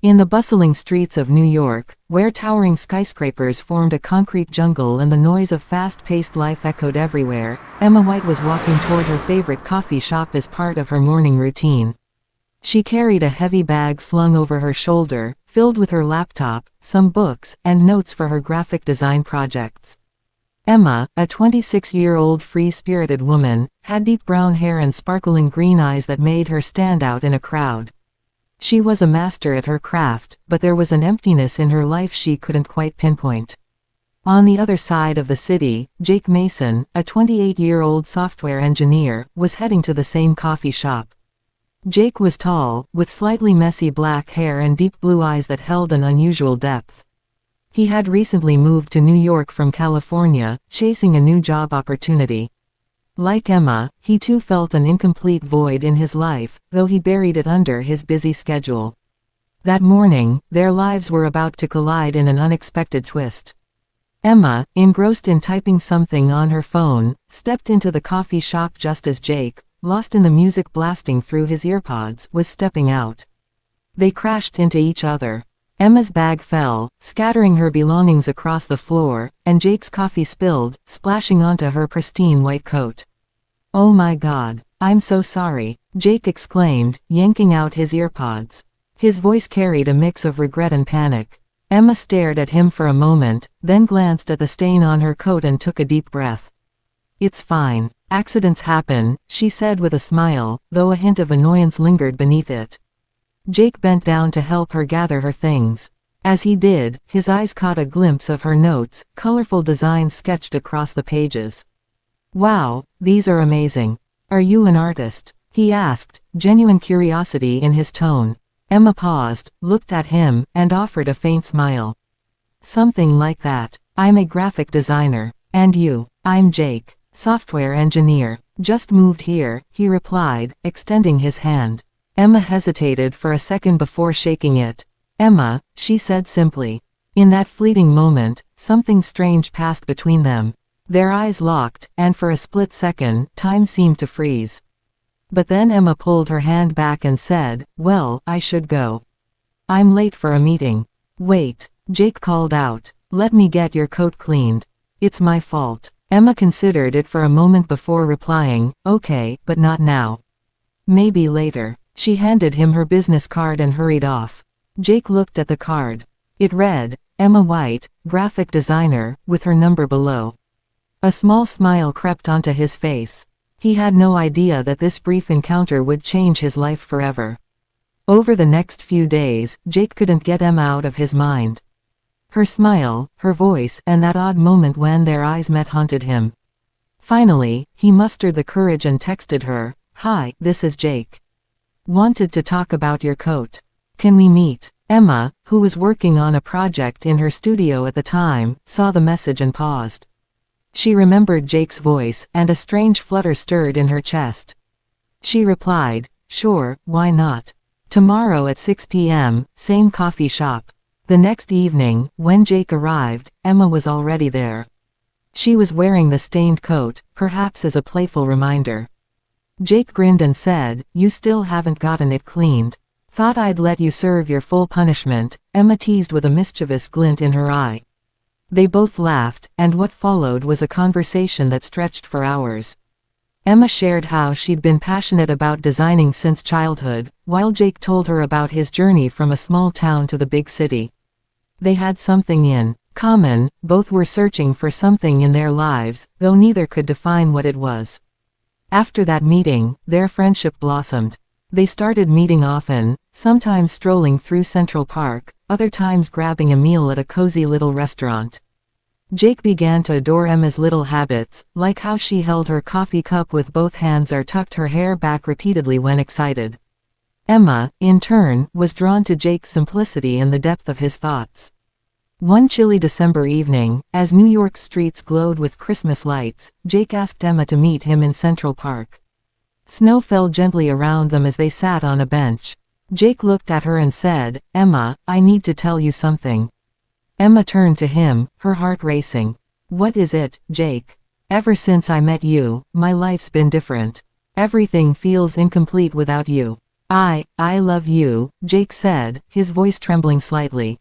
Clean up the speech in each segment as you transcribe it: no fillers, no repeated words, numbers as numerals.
In the bustling streets of New York, where towering skyscrapers formed a concrete jungle and the noise of fast-paced life echoed everywhere, Emma White was walking toward her favorite coffee shop as part of her morning routine. She carried a heavy bag slung over her shoulder, filled with her laptop, some books, and notes for her graphic design projects. Emma, a 26-year-old free-spirited woman, had deep brown hair and sparkling green eyes that made her stand out in a crowd. She was a master at her craft, but there was an emptiness in her life she couldn't quite pinpoint. On the other side of the city, Jake Mason, a 28-year-old software engineer, was heading to the same coffee shop. Jake was tall, with slightly messy black hair and deep blue eyes that held an unusual depth. He had recently moved to New York from California, chasing a new job opportunity. Like Emma, he too felt an incomplete void in his life, though he buried it under his busy schedule. That morning, their lives were about to collide in an unexpected twist. Emma, engrossed in typing something on her phone, stepped into the coffee shop just as Jake, lost in the music blasting through his earpods, was stepping out. They crashed into each other. Emma's bag fell, scattering her belongings across the floor, and Jake's coffee spilled, splashing onto her pristine white coat. "Oh my God, I'm so sorry," Jake exclaimed, yanking out his earpods. His voice carried a mix of regret and panic. Emma stared at him for a moment, then glanced at the stain on her coat and took a deep breath. "It's fine. Accidents happen," she said with a smile, though a hint of annoyance lingered beneath it. Jake bent down to help her gather her things. As he did, his eyes caught a glimpse of her notes, colorful designs sketched across the pages. "Wow, these are amazing. Are you an artist?" he asked, genuine curiosity in his tone. Emma paused, looked at him, and offered a faint smile. "Something like that. I'm a graphic designer. And you?" "I'm Jake, software engineer. Just moved here," he replied, extending his hand. Emma hesitated for a second before shaking it. "Emma," she said simply. In that fleeting moment, something strange passed between them. Their eyes locked, and for a split second, time seemed to freeze. But then Emma pulled her hand back and said, "Well, I should go. I'm late for a meeting." "Wait," Jake called out. "Let me get your coat cleaned." "It's my fault." Emma considered it for a moment before replying, "Okay, but not now. Maybe later." She handed him her business card and hurried off. Jake looked at the card. It read, Emma White, graphic designer, with her number below. A small smile crept onto his face. He had no idea that this brief encounter would change his life forever. Over the next few days, Jake couldn't get Emma out of his mind. Her smile, her voice, and that odd moment when their eyes met haunted him. Finally, he mustered the courage and texted her, "Hi, this is Jake. Wanted to talk about your coat. Can we meet?" Emma, who was working on a project in her studio at the time, saw the message and paused. She remembered Jake's voice, and a strange flutter stirred in her chest. She replied, "Sure, why not? Tomorrow at 6 p.m., same coffee shop." The next evening, when Jake arrived, Emma was already there. She was wearing the stained coat, perhaps as a playful reminder. Jake grinned and said, "You still haven't gotten it cleaned. Thought I'd let you serve your full punishment," Emma teased with a mischievous glint in her eye. They both laughed, and what followed was a conversation that stretched for hours. Emma shared how she'd been passionate about designing since childhood, while Jake told her about his journey from a small town to the big city. They had something in common, both were searching for something in their lives, though neither could define what it was. After that meeting, their friendship blossomed. They started meeting often, sometimes strolling through Central Park, other times grabbing a meal at a cozy little restaurant. Jake began to adore Emma's little habits, like how she held her coffee cup with both hands or tucked her hair back repeatedly when excited. Emma, in turn, was drawn to Jake's simplicity and the depth of his thoughts. One chilly December evening, as New York's streets glowed with Christmas lights, Jake asked Emma to meet him in Central Park. Snow fell gently around them as they sat on a bench. Jake looked at her and said, "Emma, I need to tell you something." Emma turned to him, her heart racing. "What is it, Jake?" "Ever since I met you, my life's been different. Everything feels incomplete without you." I love you," Jake said, his voice trembling slightly.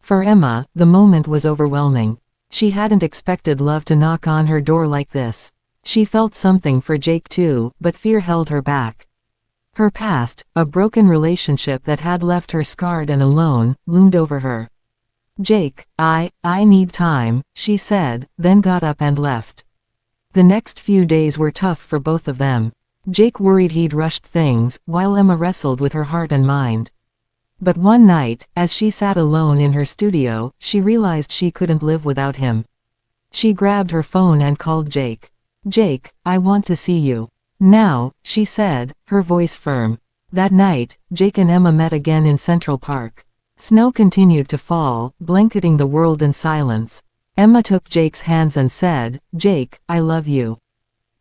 For Emma, the moment was overwhelming. She hadn't expected love to knock on her door like this. She felt something for Jake too, but fear held her back. Her past, a broken relationship that had left her scarred and alone, loomed over her. "Jake, I need time," she said, then got up and left. The next few days were tough for both of them. Jake worried he'd rushed things, while Emma wrestled with her heart and mind. But one night, as she sat alone in her studio, she realized she couldn't live without him. She grabbed her phone and called Jake. "Jake, I want to see you. Now," she said, her voice firm. That night, Jake and Emma met again in Central Park. Snow continued to fall, blanketing the world in silence. Emma took Jake's hands and said, "Jake, I love you."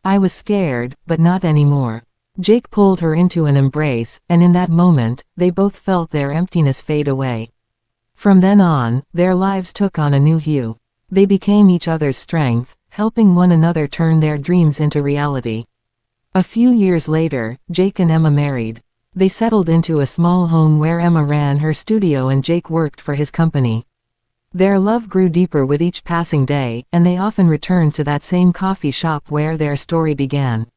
"I was scared, but not anymore." Jake pulled her into an embrace, and in that moment, they both felt their emptiness fade away. From then on, their lives took on a new hue. They became each other's strength, helping one another turn their dreams into reality. A few years later, Jake and Emma married. They settled into a small home where Emma ran her studio and Jake worked for his company. Their love grew deeper with each passing day, and they often returned to that same coffee shop where their story began.